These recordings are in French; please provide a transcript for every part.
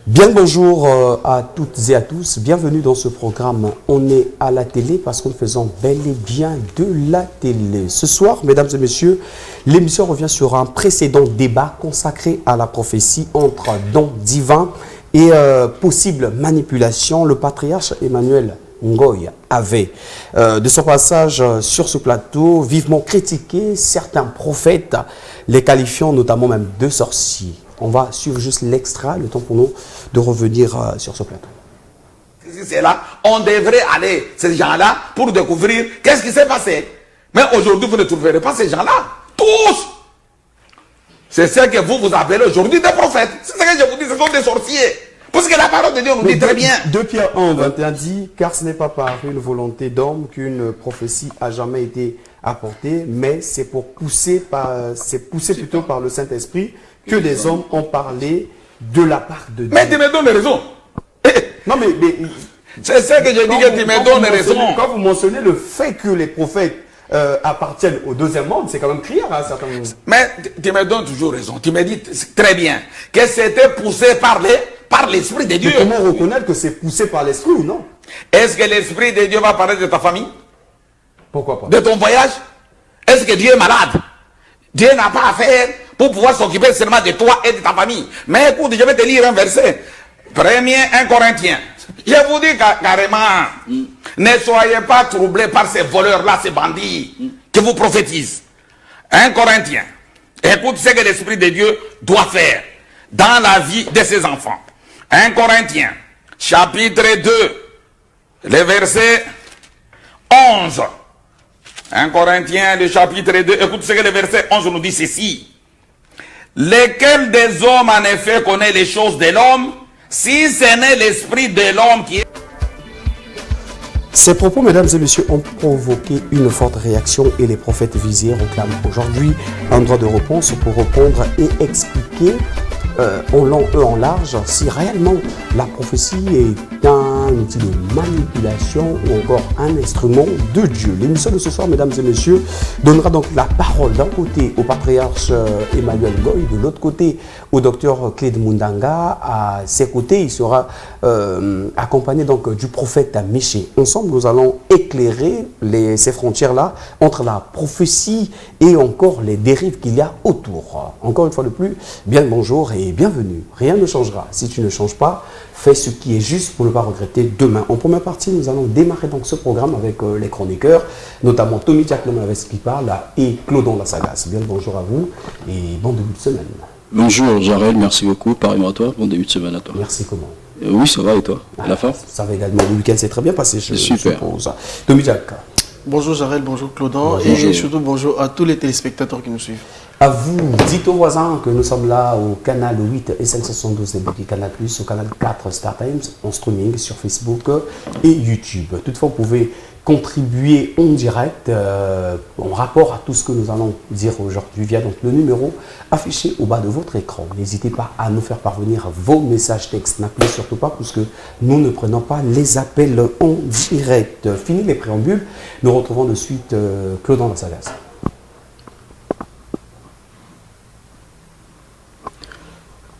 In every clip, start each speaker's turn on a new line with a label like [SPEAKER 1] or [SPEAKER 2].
[SPEAKER 1] Bien le bonjour à toutes et à tous, bienvenue dans ce programme. On est à la télé parce que nous faisons bel et bien de la télé. Ce soir, mesdames et messieurs, l'émission revient sur un précédent débat consacré à la prophétie entre dons divins et possible manipulation. Le patriarche Emmanuel Ngoy avait, de son passage sur ce plateau, vivement critiqué certains prophètes, les qualifiant notamment même de sorciers. On va suivre juste l'extra, le temps pour nous de revenir sur ce plateau.
[SPEAKER 2] C'est là, on devrait aller, ces gens-là, pour découvrir qu'est-ce qui s'est passé. Mais aujourd'hui, vous ne trouverez pas ces gens-là. Tous. C'est ce que vous appelez aujourd'hui des prophètes. C'est ce que je vous dis, ce sont des sorciers. Parce que la parole de Dieu nous dit très bien.
[SPEAKER 1] 2 Pierre 1, 21 dit, car ce n'est pas par une volonté d'homme qu'une prophétie a jamais été apportée, mais c'est poussé plutôt par le Saint-Esprit que des hommes ont parlé de la part de Dieu.
[SPEAKER 2] Mais tu me donnes raison.
[SPEAKER 1] Non, mais
[SPEAKER 2] c'est ce que je dis que tu me donnes raison.
[SPEAKER 1] Quand vous mentionnez le fait que les prophètes appartiennent au deuxième monde, c'est quand même criard à certains moments.
[SPEAKER 2] Mais tu me donnes toujours raison. Tu me dis très bien que c'était poussé par l'Esprit de Dieu.
[SPEAKER 1] Mais comment reconnaître que c'est poussé par l'Esprit ou non?
[SPEAKER 2] Est-ce que l'Esprit de Dieu va parler de ta famille?
[SPEAKER 1] Pourquoi pas?
[SPEAKER 2] De ton voyage? Est-ce que Dieu est malade? Dieu n'a pas à faire pour pouvoir s'occuper seulement de toi et de ta famille. Mais écoute, je vais te lire un verset. 1 Corinthiens. Je vous dis carrément, ne soyez pas troublés par ces voleurs-là, ces bandits qui vous prophétisent. 1 Corinthiens. Écoute ce que l'Esprit de Dieu doit faire dans la vie de ses enfants. 1 Corinthiens, chapitre 2, le verset 11. 1 Corinthiens, le chapitre 2, écoute ce que le verset 11 nous dit ceci. Lequel des hommes en effet connaît les choses de l'homme, si ce n'est l'esprit de l'homme qui est...
[SPEAKER 1] Ces propos, mesdames et messieurs, ont provoqué une forte réaction et les prophètes visés réclament aujourd'hui un droit de réponse pour répondre et expliquer en long et en large si réellement la prophétie est un outil de manipulation ou encore un instrument de Dieu. L'émission de ce soir, mesdames et messieurs, donnera donc la parole d'un côté au patriarche Emmanuel Ngoy, de l'autre côté au docteur Cléde Mundanga. À ses côtés, il sera accompagné donc du prophète Miché. Ensemble, nous allons éclairer ces frontières-là entre la prophétie et encore les dérives qu'il y a autour. Encore une fois de plus, bien le bonjour et bienvenue. Rien ne changera. Si tu ne changes pas, fais ce qui est juste pour ne pas regretter demain. En première partie, nous allons démarrer donc ce programme avec les chroniqueurs, notamment Tommy Diaklemanavès qui parle et Claudon La Sagace. Bien le bonjour à vous et bon début de semaine.
[SPEAKER 3] Bonjour Jarel, merci beaucoup. Pareillement à toi, bon début de semaine à toi.
[SPEAKER 1] Merci, comment?
[SPEAKER 3] Oui, ça va et toi? À la fin?
[SPEAKER 1] Ça va également. Le week-end s'est très bien passé, je
[SPEAKER 3] Super.
[SPEAKER 1] suppose. Tommy Diak.
[SPEAKER 4] Bonjour Jarel, bonjour Claudon et surtout bonjour à tous les téléspectateurs qui nous suivent.
[SPEAKER 1] À vous, dites aux voisins que nous sommes là au canal 8 et 572 du Canal+, au canal 4 Star Times, en streaming sur Facebook et YouTube. Toutefois, vous pouvez contribuer en direct en rapport à tout ce que nous allons dire aujourd'hui via donc, le numéro affiché au bas de votre écran. N'hésitez pas à nous faire parvenir vos messages textes. N'appelez surtout pas puisque nous ne prenons pas les appels en direct. Fini les préambules, nous retrouvons de suite Claudon La Sagace.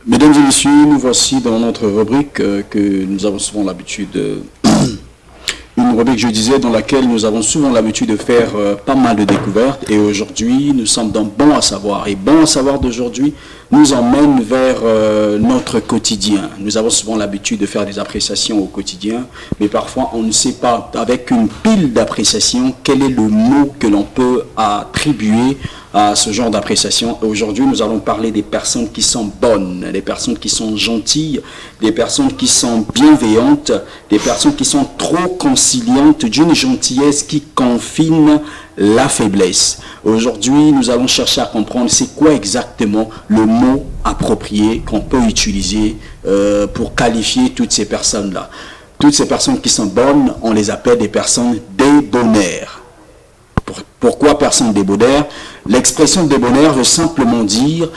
[SPEAKER 3] Mesdames et messieurs, nous voici dans notre rubrique que nous avons souvent l'habitude une rubrique, je disais, dans laquelle nous avons souvent l'habitude de faire pas mal de découvertes. Et aujourd'hui, nous sommes dans Bon à savoir. Et Bon à savoir d'aujourd'hui nous emmène vers notre quotidien. Nous avons souvent l'habitude de faire des appréciations au quotidien, mais parfois on ne sait pas, avec une pile d'appréciations, quel est le mot que l'on peut attribuer à ce genre d'appréciation. Aujourd'hui, nous allons parler des personnes qui sont bonnes, des personnes qui sont gentilles, des personnes qui sont bienveillantes, des personnes qui sont trop conciliantes, d'une gentillesse qui confine la faiblesse. Aujourd'hui, nous allons chercher à comprendre c'est quoi exactement le mot approprié qu'on peut utiliser pour qualifier toutes ces personnes-là. Toutes ces personnes qui sont bonnes, on les appelle des personnes débonnaires. Pourquoi personne débonnaire? L'expression débonnaire veut simplement dire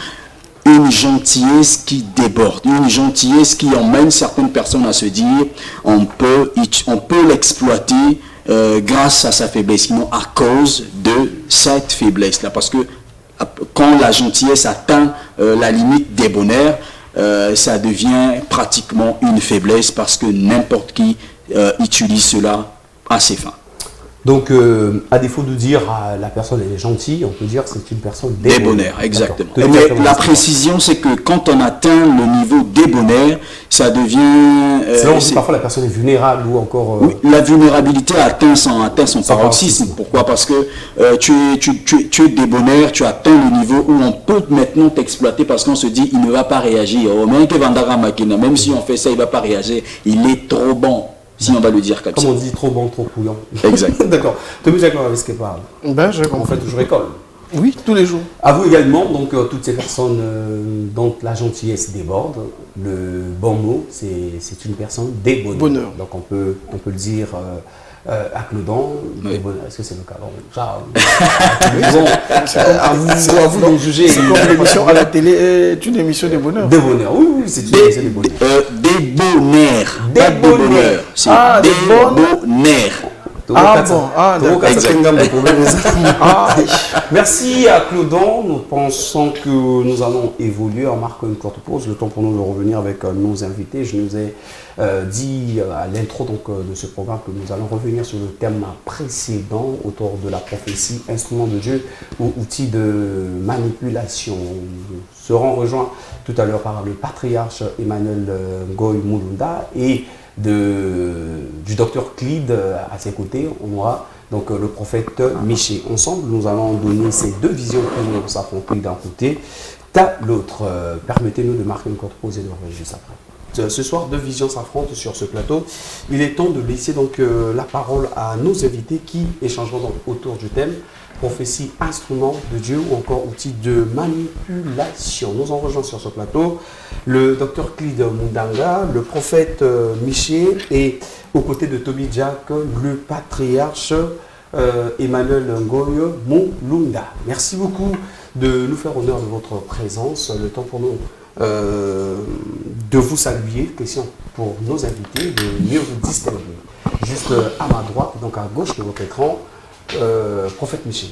[SPEAKER 3] une gentillesse qui déborde, une gentillesse qui emmène certaines personnes à se dire on peut l'exploiter grâce à sa faiblesse, sinon à cause de cette faiblesse-là. Parce que quand la gentillesse atteint la limite débonnaire, ça devient pratiquement une faiblesse parce que n'importe qui utilise cela à ses fins.
[SPEAKER 1] Donc, à défaut de dire la personne elle est gentille, on peut dire que c'est une personne
[SPEAKER 3] débonnaire. Exactement. Mais la précision, c'est que quand on atteint le niveau débonnaire, ça devient...
[SPEAKER 1] parfois la personne est vulnérable ou encore...
[SPEAKER 3] Oui, la vulnérabilité atteint son paroxysme. Pourquoi? Parce que tu es débonnaire, tu atteins le niveau où on peut maintenant t'exploiter parce qu'on se dit il ne va pas réagir. Même si on fait ça, il ne va pas réagir. Il est trop bon. Si on va le dire comme ça.
[SPEAKER 1] Comme on dit, trop bon, trop couillant.
[SPEAKER 3] Exact.
[SPEAKER 1] D'accord. Tommy Jacques avec ce qu'il parle.
[SPEAKER 4] Ben, je comprends.
[SPEAKER 1] On fait toujours école.
[SPEAKER 4] Oui, tous les jours.
[SPEAKER 1] À vous également, donc toutes ces personnes dont la gentillesse déborde, le bon mot, c'est une personne débonnaire. Donc on peut le dire à Clodon,
[SPEAKER 3] oui.
[SPEAKER 1] Est-ce que c'est le cas? À vous de juger.
[SPEAKER 4] C'est comme l'émission à la télé est une émission de bonheur.
[SPEAKER 1] De bonheur, oui, c'est une émission de bonheur.
[SPEAKER 3] Débonnaire.
[SPEAKER 1] Débonnaire.
[SPEAKER 3] C'est débonnaire.
[SPEAKER 1] Merci à Clodon. Nous pensons que nous allons évoluer. On marque une courte pause. Le temps pour nous de revenir avec nos invités. Je nous ai dit à l'intro de ce programme que nous allons revenir sur le thème précédent autour de la prophétie, instrument de Dieu ou outil de manipulation. Nous serons rejoints tout à l'heure par le patriarche Emmanuel Ngoy Mulunda et du docteur Clyde à ses côtés. On aura donc le prophète Miché. Ensemble, nous allons donner ces deux visions qui vont s'affronter d'un côté, de l'autre. Permettez-nous de marquer une courte pause et de revenir juste après. Ce soir, deux visions s'affrontent sur ce plateau. Il est temps de laisser donc la parole à nos invités qui échangeront donc autour du thème prophétie, instrument de Dieu ou encore outil de manipulation. Nous en rejoignons sur ce plateau le docteur Clyde Mundanga, le prophète Miché et aux côtés de Toby Jack, le patriarche Emmanuel Ngoy Mulunda. Merci beaucoup de nous faire honneur de votre présence. Le temps pour nous de vous saluer. Question pour nos invités de mieux vous distinguer. Juste à ma droite, donc à gauche de votre écran, prophète Miché.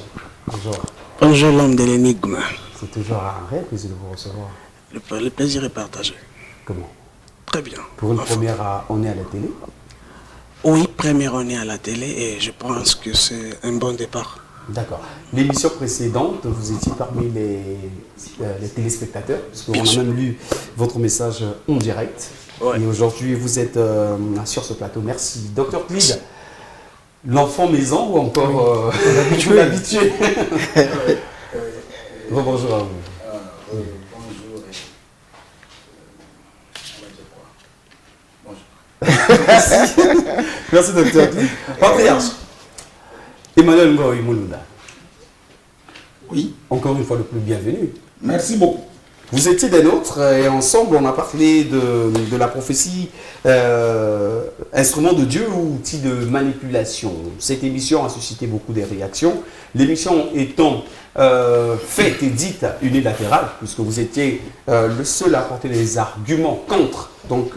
[SPEAKER 1] Bonjour.
[SPEAKER 5] Bonjour l'homme de l'énigme.
[SPEAKER 1] C'est toujours un réel plaisir de vous recevoir.
[SPEAKER 5] Le plaisir est partagé.
[SPEAKER 1] Comment?
[SPEAKER 5] Très bien.
[SPEAKER 1] Pour une première, on est à la télé?
[SPEAKER 5] Oui, première on est à la télé et je pense que c'est un bon départ.
[SPEAKER 1] D'accord. L'émission précédente, vous étiez parmi les téléspectateurs, parce qu'on a même lu votre message en direct. Ouais. Et aujourd'hui, vous êtes sur ce plateau. Merci. Docteur Clyde, l'enfant maison ou encore l'habitué? Rebonjour à vous.
[SPEAKER 2] Bonjour.
[SPEAKER 1] Merci, docteur Clyde. Patriarche Emmanuel Ngoy Mulunda.
[SPEAKER 2] Oui.
[SPEAKER 1] Encore une fois, le plus bienvenu.
[SPEAKER 2] Merci beaucoup.
[SPEAKER 1] Vous étiez des nôtres et ensemble, on a parlé de la prophétie, instrument de Dieu ou outil de manipulation. Cette émission a suscité beaucoup de réactions. L'émission étant faite et dite unilatérale, puisque vous étiez le seul à apporter les arguments contre donc,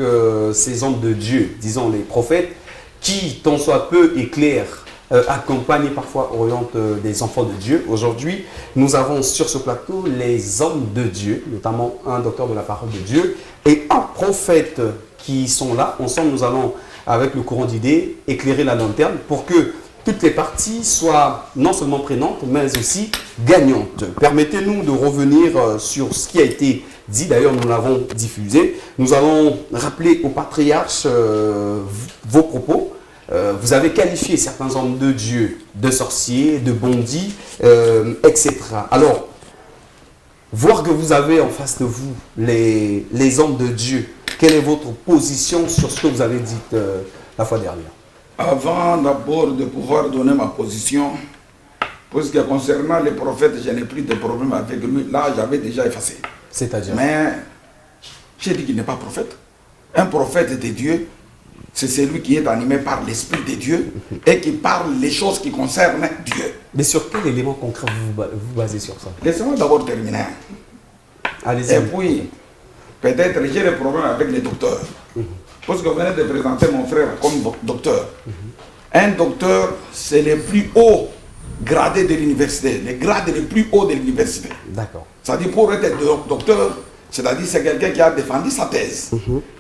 [SPEAKER 1] ces hommes de Dieu, disons les prophètes, qui, tant soit peu, éclairent, accompagnent et parfois orientent des enfants de Dieu. Aujourd'hui, nous avons sur ce plateau les hommes de Dieu, notamment un docteur de la parole de Dieu et un prophète qui sont là. Ensemble, nous allons, avec le courant d'idées, éclairer la lanterne pour que toutes les parties soient non seulement prenantes, mais aussi gagnantes. Permettez-nous de revenir sur ce qui a été dit. D'ailleurs, nous l'avons diffusé. Nous allons rappeler au patriarche vos propos. Vous avez qualifié certains hommes de Dieu de sorciers, de bandits, etc. Alors, voir que vous avez en face de vous les hommes de Dieu, quelle est votre position sur ce que vous avez dit la fois dernière?
[SPEAKER 2] Avant d'abord de pouvoir donner ma position, parce que concernant les prophètes, je n'ai plus de problème avec lui. Là, j'avais déjà effacé.
[SPEAKER 1] C'est-à-dire?
[SPEAKER 2] Mais j'ai dit qu'il n'est pas prophète. Un prophète de Dieu, c'est celui qui est animé par l'Esprit de Dieu et qui parle les choses qui concernent Dieu.
[SPEAKER 1] Mais sur quel élément concret vous basez sur ça?
[SPEAKER 2] Laissez-moi d'abord terminer.
[SPEAKER 1] Allez-y.
[SPEAKER 2] Et puis, peut-être j'ai des problèmes avec les docteurs. Parce que vous venez de présenter mon frère comme docteur. Un docteur, c'est le plus haut gradé de l'université, le grade le plus haut de l'université.
[SPEAKER 1] D'accord.
[SPEAKER 2] C'est-à-dire pour être docteur, C'est-à-dire c'est quelqu'un qui a défendu sa thèse.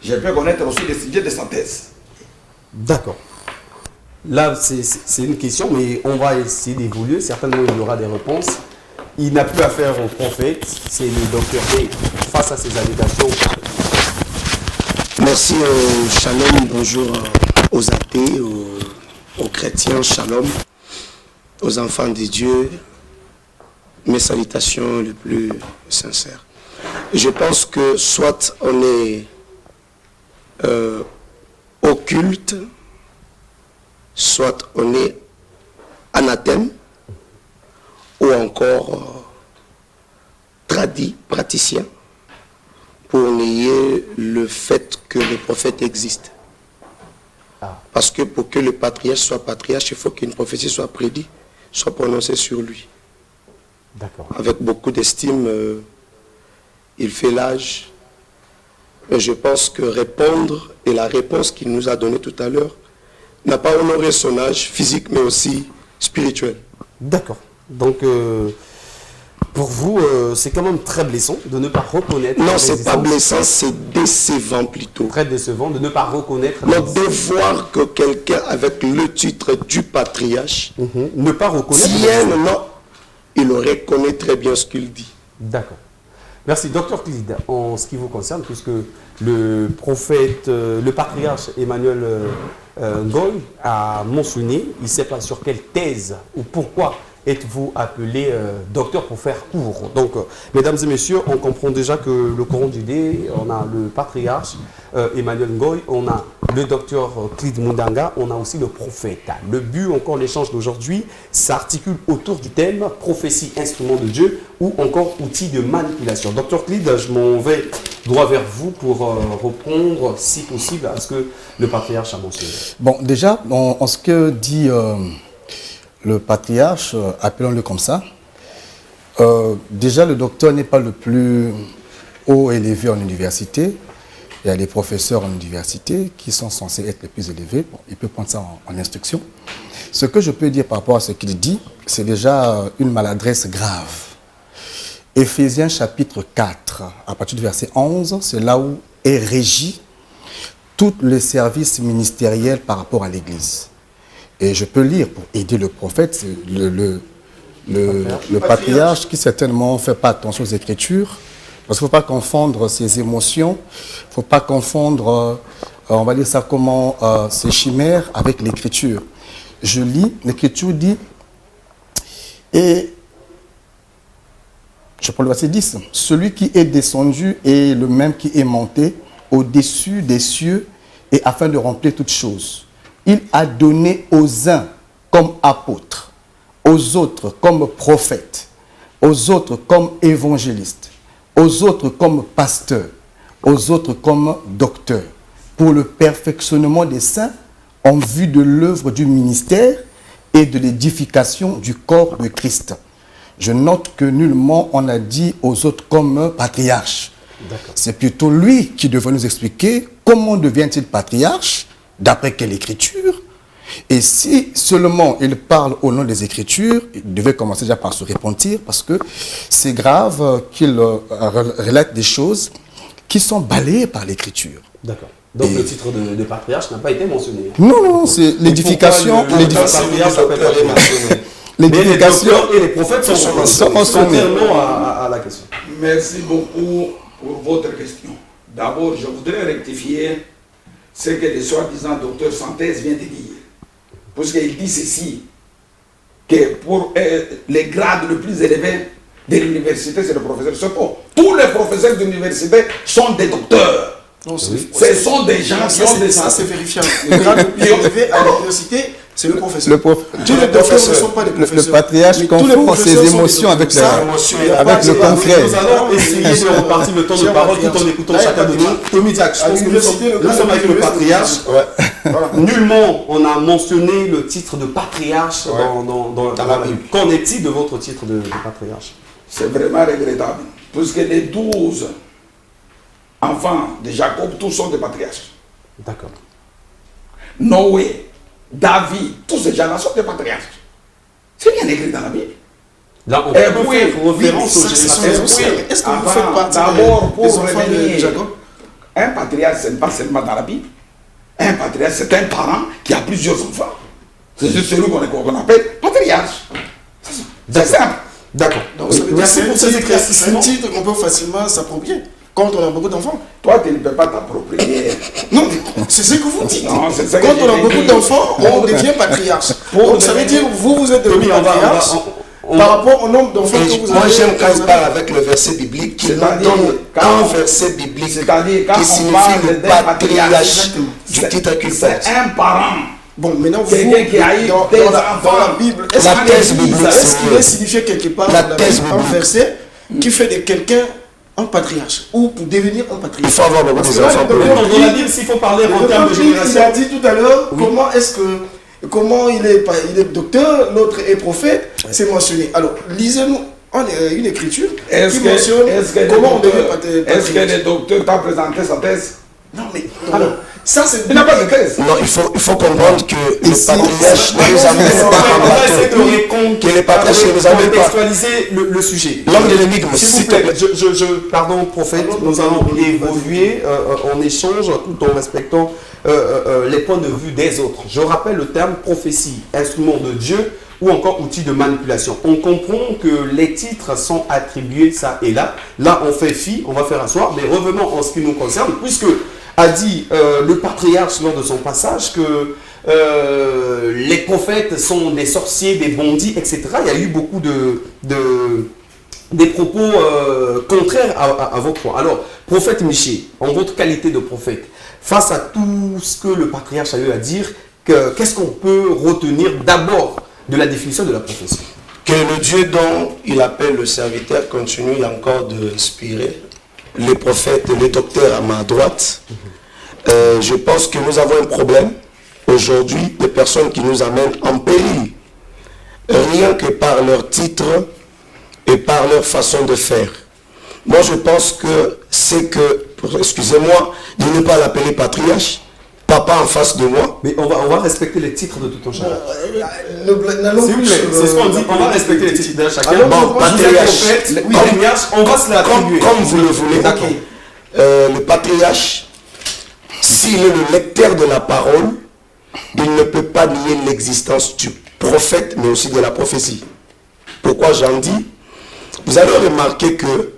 [SPEAKER 2] Je peux connaître aussi les sujets de sa thèse.
[SPEAKER 1] D'accord. Là, c'est une question, mais on va essayer d'évoluer. Certainement, il y aura des réponses. Il n'a plus affaire au prophète, c'est le docteur D. Face à ces allégations.
[SPEAKER 5] Merci, shalom, bonjour aux athées, aux chrétiens, shalom, aux enfants de Dieu, mes salutations les plus sincères. Je pense que soit on est occulte, soit on est anathème, ou encore tradit, praticien, pour nier le fait que le prophète existe. Parce que pour que le patriarche soit patriarche, il faut qu'une prophétie soit prédite, soit prononcée sur lui.
[SPEAKER 1] D'accord.
[SPEAKER 5] Avec beaucoup d'estime, il fait l'âge. Mais je pense que répondre, et la réponse qu'il nous a donnée tout à l'heure, n'a pas honoré son âge physique, mais aussi spirituel.
[SPEAKER 1] D'accord. Donc, pour vous, c'est quand même très blessant de ne pas reconnaître...
[SPEAKER 5] Non, c'est pas blessant, c'est décevant plutôt.
[SPEAKER 1] Très décevant de ne pas reconnaître...
[SPEAKER 5] Donc, de voir que quelqu'un avec le titre du patriarche...
[SPEAKER 1] ne pas reconnaître...
[SPEAKER 5] non, il reconnaît très bien ce qu'il dit.
[SPEAKER 1] D'accord. Merci. Docteur Clide, en ce qui vous concerne, puisque le prophète, le patriarche Emmanuel Ngoy a mentionné, il ne sait pas sur quelle thèse ou pourquoi êtes-vous appelé docteur pour faire court. Donc, mesdames et messieurs, on comprend déjà que le Coran du Dé, on a le patriarche Emmanuel Ngoy, on a le docteur Clide Mundanga, on a aussi le prophète. Le but, encore l'échange d'aujourd'hui, s'articule autour du thème prophétie, instrument de Dieu ou encore outil de manipulation. Docteur Clide, je m'en vais droit vers vous pour répondre, si possible, à ce que le patriarche a mentionné.
[SPEAKER 6] Bon, déjà, en ce que dit le patriarche, appelons-le comme ça, déjà le docteur n'est pas le plus haut élevé en université. Il y a les professeurs en université qui sont censés être les plus élevés. Bon, il peut prendre ça en instruction. Ce que je peux dire par rapport à ce qu'il dit, c'est déjà une maladresse grave. Éphésiens chapitre 4, à partir du verset 11, c'est là où est régi tout le service ministériel par rapport à l'Église. Et je peux lire pour aider le prophète, le patriarche qui certainement ne fait pas attention aux Écritures, parce qu'il ne faut pas confondre ses émotions, il ne faut pas confondre, on va dire ça comment, ses chimères avec l'Écriture. Je lis, l'Écriture dit, et je prends le verset 10, celui qui est descendu est le même qui est monté au-dessus des cieux et afin de remplir toutes choses. Il a donné aux uns comme apôtres, aux autres comme prophètes, aux autres comme évangélistes, aux autres comme pasteurs, aux autres comme docteurs, pour le perfectionnement des saints en vue de l'œuvre du ministère et de l'édification du corps de Christ. Je note que nullement on a dit aux autres comme patriarche. C'est plutôt lui qui devrait nous expliquer comment devient-il patriarche, d'après quelle écriture. Et si seulement il parle au nom des Écritures, il devait commencer déjà par se repentir, parce que c'est grave qu'il relate des choses qui sont balayées par l'Écriture.
[SPEAKER 1] D'accord. Donc le titre de patriarche n'a pas été mentionné.
[SPEAKER 6] Non, non, c'est l'édification. L'édification
[SPEAKER 1] et les prophètes sont mentionnés à la question.
[SPEAKER 2] Merci beaucoup pour votre question. D'abord, je voudrais rectifier ce que le soi-disant docteur Santhèse vient de dire. Parce qu'il dit ceci, que pour les grades les plus élevés de l'université, c'est le professeur. C'est pas. Tous les professeurs d'université sont des docteurs.
[SPEAKER 4] Non,
[SPEAKER 2] ce sont des gens qui ont des...
[SPEAKER 4] Ça, c'est vérifiant. Le grade le plus élevé à l'université, c'est le professeur.
[SPEAKER 6] Tous les professeurs ne sont pas des professeurs. Le patriarche confond ses émotions avec le concret.
[SPEAKER 1] Nous allons essayer de repartir le temps de parole tout en écoutant chacun de nous. Tommy Jack, je pense que nous sommes avec le patriarche. Nullement on a mentionné le titre de patriarche dans la Bible. Qu'en est-il de votre titre de patriarche?
[SPEAKER 2] C'est vraiment regrettable. Puisque les 12 enfants de Jacob, tous sont des patriarches.
[SPEAKER 1] D'accord.
[SPEAKER 2] Noé, David, tous ces gens-là sont des patriarches. C'est bien écrit dans la Bible.
[SPEAKER 1] Là, on
[SPEAKER 2] Et
[SPEAKER 1] peut
[SPEAKER 2] puis,
[SPEAKER 1] faire référence
[SPEAKER 4] ça,
[SPEAKER 1] aux
[SPEAKER 4] ce sont
[SPEAKER 1] générations.
[SPEAKER 4] les anciens. Est-ce que vous
[SPEAKER 2] Avant,
[SPEAKER 4] faites partie
[SPEAKER 2] d'abord,
[SPEAKER 4] des
[SPEAKER 2] pour
[SPEAKER 4] enfants de
[SPEAKER 2] revenir,
[SPEAKER 4] Jacob?
[SPEAKER 2] un patriarche, ce n'est pas seulement dans la Bible. Un patriarche, c'est un parent qui a plusieurs enfants. C'est celui qu'on appelle patriarche. C'est simple.
[SPEAKER 1] D'accord.
[SPEAKER 4] Donc, ça veut dire
[SPEAKER 1] Merci pour ces
[SPEAKER 4] c'est un
[SPEAKER 1] éclaircissements.
[SPEAKER 4] titre qu'on peut facilement s'approprier quand on a beaucoup d'enfants.
[SPEAKER 2] Toi, tu ne peux pas t'approprier.
[SPEAKER 4] Non, c'est ce que vous dites.
[SPEAKER 2] Non, c'est ça que
[SPEAKER 4] Quand
[SPEAKER 2] j'ai
[SPEAKER 4] on a
[SPEAKER 2] dit.
[SPEAKER 4] beaucoup d'enfants, on devient patriarche. Donc ça veut dire que vous êtes devenu patriarche par rapport au nombre d'enfants que vous avez.
[SPEAKER 5] Moi, j'aime quand il parle avec le verset biblique, qui nous
[SPEAKER 2] C'est-à-dire,
[SPEAKER 5] donne
[SPEAKER 2] quand
[SPEAKER 5] un
[SPEAKER 2] on-
[SPEAKER 5] verset biblique
[SPEAKER 2] C'est-à-dire, quand
[SPEAKER 5] qui
[SPEAKER 2] on
[SPEAKER 5] signifie
[SPEAKER 2] parle
[SPEAKER 5] le
[SPEAKER 2] d'un
[SPEAKER 5] patriarche
[SPEAKER 4] exactement.
[SPEAKER 5] du titre qu'il
[SPEAKER 2] C'est
[SPEAKER 5] porte.
[SPEAKER 2] un parent.
[SPEAKER 4] Bon, maintenant, vous,
[SPEAKER 2] Quelqu'un qui a eu
[SPEAKER 4] dans
[SPEAKER 2] des
[SPEAKER 4] la
[SPEAKER 2] enfants.
[SPEAKER 4] Bible,
[SPEAKER 5] La thèse biblique,
[SPEAKER 4] est-ce qu'il est signifié quelque part
[SPEAKER 5] La
[SPEAKER 4] dans la
[SPEAKER 5] thèse
[SPEAKER 4] Bible, un
[SPEAKER 5] biblique.
[SPEAKER 4] verset qui fait de quelqu'un un patriarche ou pour devenir un
[SPEAKER 5] Il
[SPEAKER 4] patriarche?
[SPEAKER 5] faut avoir beaucoup
[SPEAKER 4] Parce que
[SPEAKER 5] de
[SPEAKER 4] là,
[SPEAKER 5] enfants
[SPEAKER 4] le
[SPEAKER 5] pour
[SPEAKER 4] docteur
[SPEAKER 1] Dans la Bible, s'il faut parler en
[SPEAKER 4] Le
[SPEAKER 1] termes de
[SPEAKER 4] docteur, il
[SPEAKER 1] génération.
[SPEAKER 4] a dit tout à l'heure comment il est docteur, l'autre est prophète, c'est mentionné. Alors, lisez-nous une écriture qui mentionne comment on devient
[SPEAKER 2] Est-ce que
[SPEAKER 4] patriarche.
[SPEAKER 2] le docteur t'a présenté sa thèse?
[SPEAKER 4] Non, mais alors, ça c'est.
[SPEAKER 2] Il n'a pas de thèse.
[SPEAKER 5] Non, il faut comprendre que le
[SPEAKER 6] Ici,
[SPEAKER 5] patriarche
[SPEAKER 6] c'est-
[SPEAKER 5] ne nous amène
[SPEAKER 1] On
[SPEAKER 5] pas en
[SPEAKER 1] va essayer
[SPEAKER 5] bateau. Que les patriarches ne nous amènent pas.
[SPEAKER 1] contextualiser le sujet.
[SPEAKER 5] L'homme de l'énigme,
[SPEAKER 1] S'il
[SPEAKER 5] s'il
[SPEAKER 1] vous
[SPEAKER 5] te
[SPEAKER 1] plaît,
[SPEAKER 5] plaît.
[SPEAKER 1] pardon, prophète, nous allons évoluer en échange tout en respectant les points de vue des autres. Je rappelle le terme prophétie, instrument de Dieu ou encore outil de manipulation. On comprend que les titres sont attribués ça et là. Là, on fait fi, on va faire asseoir, mais revenons en ce qui nous concerne, puisque a dit le patriarche lors de son passage que les prophètes sont des sorciers, des bandits, etc. Il y a eu beaucoup des propos contraires à vos points. Alors, prophète Miché, en votre qualité de prophète, face à tout ce que le patriarche a eu à dire, qu'est-ce qu'on peut retenir d'abord de la définition de la prophétie?
[SPEAKER 5] Que le Dieu dont il appelle le serviteur continue encore d'inspirer les prophètes et les docteurs à ma droite. Je pense que nous avons un problème aujourd'hui de personnes qui nous amènent en péril. Rien que par leur titre et par leur façon de faire. Moi, je pense que c'est que, excusez-moi, de ne pas l'appeler patriarche, papa en face de moi.
[SPEAKER 1] Mais on va respecter les titres de tout un chacun.
[SPEAKER 4] S'il vous plaît,
[SPEAKER 1] C'est ce qu'on dit, on va respecter les titres de chacun.
[SPEAKER 4] Alors,
[SPEAKER 1] Bon,
[SPEAKER 4] moi,
[SPEAKER 1] patriarche,
[SPEAKER 4] je dis
[SPEAKER 1] patriarche, on va se l'attribuer.
[SPEAKER 5] Comme vous le voulez.
[SPEAKER 1] D'accord.
[SPEAKER 5] Le patriarche, s'il est le lecteur de la parole, il ne peut pas nier l'existence du prophète, mais aussi de la prophétie. Pourquoi j'en dis? Vous allez remarquer que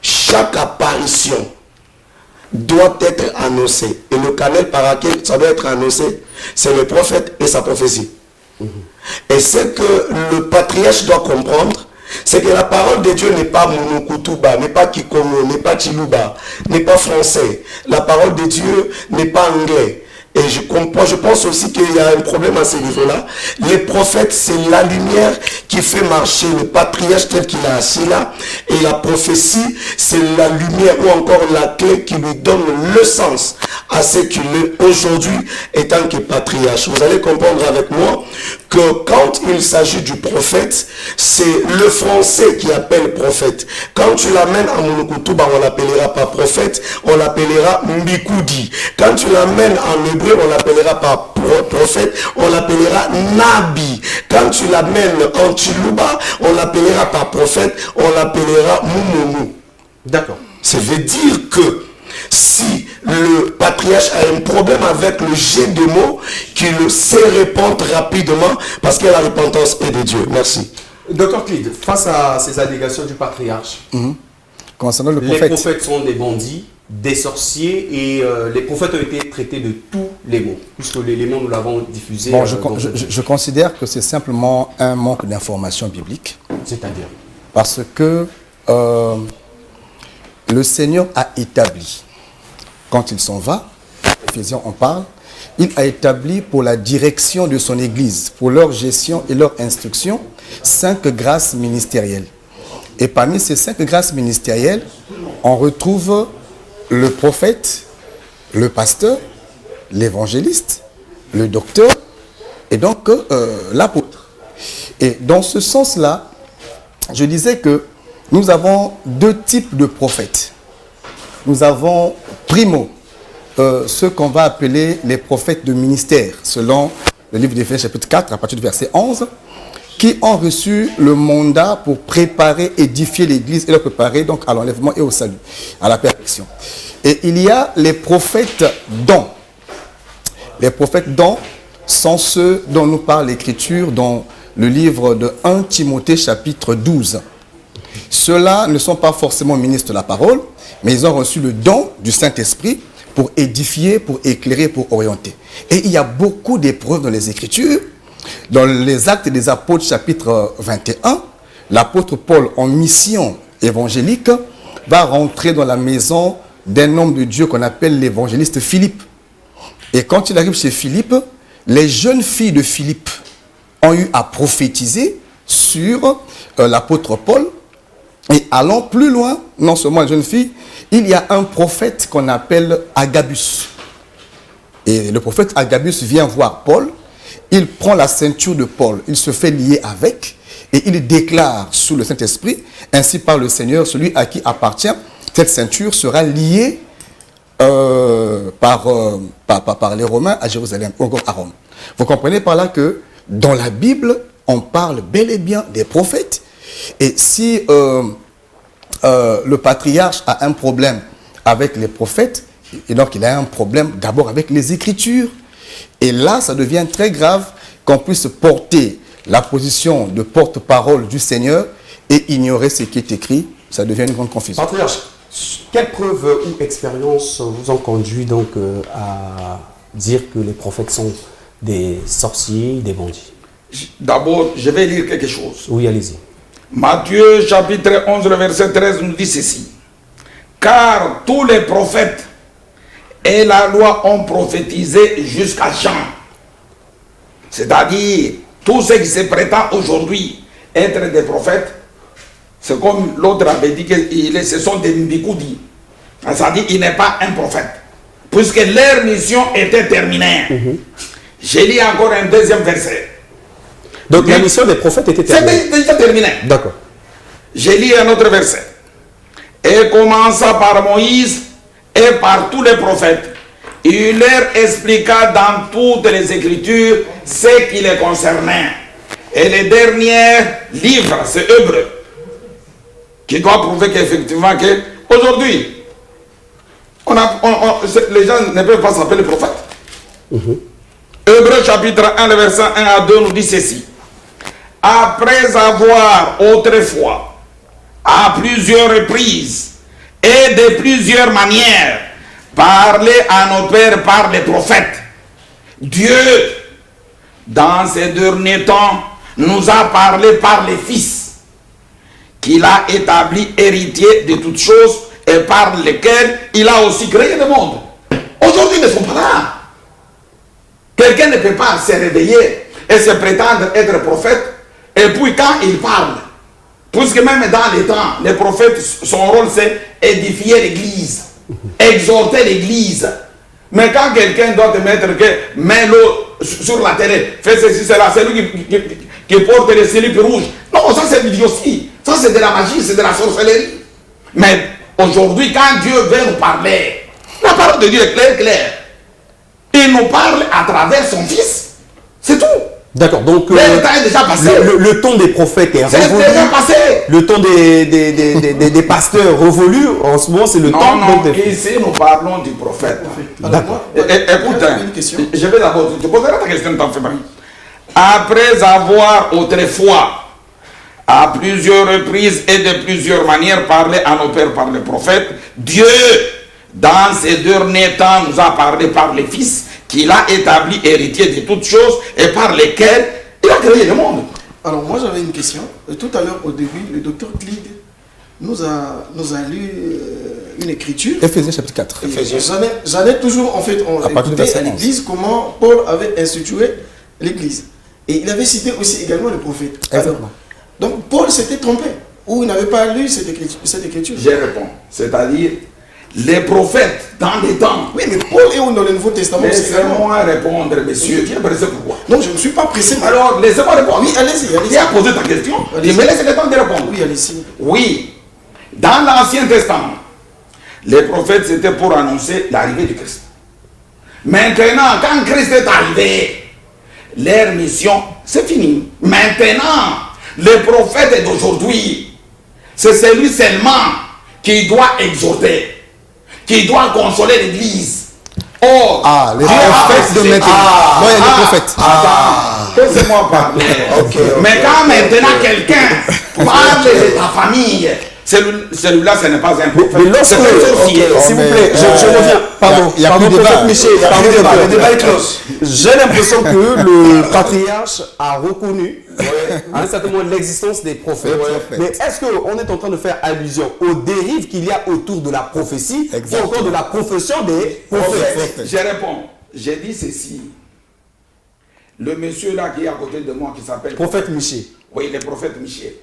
[SPEAKER 5] chaque apparition doit être annoncée. Et le canal par lequel ça doit être annoncé, c'est le prophète et sa prophétie. Et ce que le patriarche doit comprendre, c'est que la parole de Dieu n'est pas monokutuba, n'est pas kikomo, n'est pas chiluba, n'est pas français. La parole de Dieu n'est pas anglais. Et je comprends, je pense aussi qu'il y a un problème à ce niveau-là. Les prophètes, c'est la lumière qui fait marcher le patriarche tel qu'il est assis là. Et la prophétie, c'est la lumière ou encore la clé qui lui donne le sens à ce qu'il est aujourd'hui étant que patriarche. Vous allez comprendre avec moi que quand il s'agit du prophète, c'est le français qui appelle prophète. Quand tu l'amènes à Monokutuba, on l'appellera pas prophète, on l'appellera Mbikoudi. Quand tu l'amènes en hébreu, on l'appellera pas prophète, on l'appellera Nabi. Quand tu l'amènes en Chiluba, on l'appellera pas prophète, on l'appellera Moumoumou.
[SPEAKER 1] D'accord.
[SPEAKER 5] Ça veut dire que si le patriarche a un problème avec le jet de mots, qu'il le sait répondre rapidement parce que la repentance est de Dieu. Merci.
[SPEAKER 1] Docteur Clid, face à ces allégations du patriarche,
[SPEAKER 6] Concernant le
[SPEAKER 1] les
[SPEAKER 6] prophète,
[SPEAKER 1] prophètes sont des bandits, des sorciers et les prophètes ont été traités de tous les mots, puisque l'élément nous l'avons diffusé.
[SPEAKER 6] bon,
[SPEAKER 1] dans
[SPEAKER 6] je considère que c'est simplement un manque d'information biblique.
[SPEAKER 1] C'est-à-dire
[SPEAKER 6] Parce que le Seigneur a établi, quand il s'en va, Éphésiens en parle, il a établi pour la direction de son Église, pour leur gestion et leur instruction, 5 grâces ministérielles. Et parmi ces 5 grâces ministérielles, on retrouve le prophète, le pasteur, l'évangéliste, le docteur et donc l'apôtre. Et dans ce sens-là, je disais que nous avons 2 types de prophètes. Nous avons, primo, ceux qu'on va appeler les prophètes de ministère, selon le livre d'Éphésiens chapitre 4, à partir du verset 11, qui ont reçu le mandat pour préparer, édifier l'Église et la préparer donc à l'enlèvement et au salut, à la perfection. Et il y a les prophètes dons. Les prophètes dons sont ceux dont nous parle l'Écriture dans le livre de 1 Timothée chapitre 12. Ceux-là ne sont pas forcément ministres de la parole, mais ils ont reçu le don du Saint-Esprit pour édifier, pour éclairer, pour orienter. Et il y a beaucoup d'épreuves dans les Écritures. Dans les Actes des Apôtres chapitre 21, l'apôtre Paul, en mission évangélique, va rentrer dans la maison d'un homme de Dieu qu'on appelle l'évangéliste Philippe. Et quand il arrive chez Philippe, les jeunes filles de Philippe ont eu à prophétiser sur l'apôtre Paul. Et allant plus loin, non seulement les jeunes filles, il y a un prophète qu'on appelle Agabus. Et le prophète Agabus vient voir Paul. Il prend la ceinture de Paul, il se fait lier avec et il déclare sous le Saint-Esprit, ainsi par le Seigneur, celui à qui appartient cette ceinture sera liée par les Romains à Jérusalem, ou encore à Rome. Vous comprenez par là que dans la Bible, on parle bel et bien des prophètes. Et si le patriarche a un problème avec les prophètes, et donc il a un problème d'abord avec les Écritures. Et là, ça devient très grave qu'on puisse porter la position de porte-parole du Seigneur et ignorer ce qui est écrit. Ça devient une grande confusion.
[SPEAKER 1] Patriarche, quelles preuves ou expériences vous ont conduit donc à dire que les prophètes sont des sorciers, des bandits?
[SPEAKER 2] D'abord, je vais lire quelque chose.
[SPEAKER 1] Oui, allez-y.
[SPEAKER 2] Matthieu chapitre 11, verset 13 nous dit ceci. Car tous les prophètes et la loi ont prophétisé jusqu'à Jean. C'est-à-dire, tous ceux qui se prétendent aujourd'hui être des prophètes, c'est comme l'autre avait dit que ce sont des mbikoudi. C'est-à-dire, il n'est pas un prophète. Puisque leur mission était terminée. J'ai lu encore un deuxième verset.
[SPEAKER 1] Donc la mission des prophètes était terminée.
[SPEAKER 2] C'était déjà terminé.
[SPEAKER 1] D'accord.
[SPEAKER 2] J'ai lu un autre verset. Et commença par Moïse et par tous les prophètes. Il leur expliqua dans toutes les Écritures ce qui les concernait. Et les derniers livres, c'est Hébreu, qui doit prouver qu'effectivement, aujourd'hui, les gens ne peuvent pas s'appeler prophètes. Hébreu chapitre 1, le verset 1 à 2 nous dit ceci. Après avoir autrefois, à plusieurs reprises et de plusieurs manières, parlé à nos pères par les prophètes, Dieu, dans ces derniers temps, nous a parlé par les fils, qu'il a établi héritier de toutes choses et par lesquels il a aussi créé le monde. Aujourd'hui, ils ne sont pas là. Quelqu'un ne peut pas se réveiller et se prétendre être prophète, et puis quand il parle, puisque même dans les temps, les prophètes, son rôle c'est édifier l'église, exhorter l'église. Mais quand quelqu'un doit te mettre que mets-le sur la télé, fais ceci, cela, c'est lui qui porte les slip rouges. Non, ça c'est l'idiotie, ça c'est de la magie, c'est de la sorcellerie. Mais aujourd'hui, quand Dieu veut nous parler, la parole de Dieu est claire. Il nous parle à travers son fils. C'est tout.
[SPEAKER 1] D'accord, donc
[SPEAKER 2] le temps est déjà passé.
[SPEAKER 1] Le temps des prophètes est révolu.
[SPEAKER 2] C'est déjà passé.
[SPEAKER 1] Le temps des pasteurs révolu. En ce moment, c'est le temps.
[SPEAKER 2] Non, ici nous parlons du prophète.
[SPEAKER 1] D'accord.
[SPEAKER 2] Écoute, je vais d'abord te poser ta question, t'en fais pas. Après avoir autrefois, à plusieurs reprises et de plusieurs manières, parlé à nos pères par les prophètes, Dieu, dans ces derniers temps, nous a parlé par les fils, qu'il a établi héritier de toutes choses et par lesquelles il a créé le monde.
[SPEAKER 4] Alors moi j'avais une question. Tout à l'heure au début, le docteur Clyde nous a lu une écriture.
[SPEAKER 6] Éphésiens chapitre 4.
[SPEAKER 4] J'en ai toujours en fait écouté à l'église comment Paul avait institué l'église. Et il avait cité aussi également le prophète. Alors, donc Paul s'était trompé ou il n'avait pas lu cette écriture.
[SPEAKER 2] Je réponds. C'est-à-dire les prophètes dans les temps.
[SPEAKER 4] Oui, mais Paul est dans le Nouveau Testament.
[SPEAKER 2] Laissez-moi répondre, monsieur. Tu es pressé pourquoi?
[SPEAKER 4] Non, je ne suis pas pressé.
[SPEAKER 2] Alors, laissez-moi répondre.
[SPEAKER 4] Oui, allez-y.
[SPEAKER 2] Tu as posé ta question. Tu me laisses le temps de répondre.
[SPEAKER 4] Oui, allez-y.
[SPEAKER 2] Oui. Dans l'Ancien Testament, les prophètes, c'était pour annoncer l'arrivée du Christ. Maintenant, quand Christ est arrivé, leur mission, c'est fini. Maintenant, le prophète d'aujourd'hui, c'est celui seulement qui doit exhorter, qui doit consoler l'Église. Oh,
[SPEAKER 6] les prophètes de maintenant. Non, il y a des prophètes.
[SPEAKER 2] Laissez-moi parler. Mais quand maintenant quelqu'un parle de ta famille, celui-là, ce n'est pas un prophète.
[SPEAKER 1] Mais lorsque, s'il vous plaît, je reviens. Pardon,
[SPEAKER 6] il y a plus de débat.
[SPEAKER 1] Michel, le débat est clos. J'ai l'impression que le patriarche a reconnu à un certain moment l'existence des prophètes. Mais est-ce qu'on est en train de faire allusion aux dérives qu'il y a autour de la prophétie ou encore de la profession des prophètes?
[SPEAKER 2] Je réponds. J'ai dit ceci. Le monsieur là qui est à côté de moi qui s'appelle...
[SPEAKER 1] Prophète Michel.
[SPEAKER 2] Oui, le prophète Michel.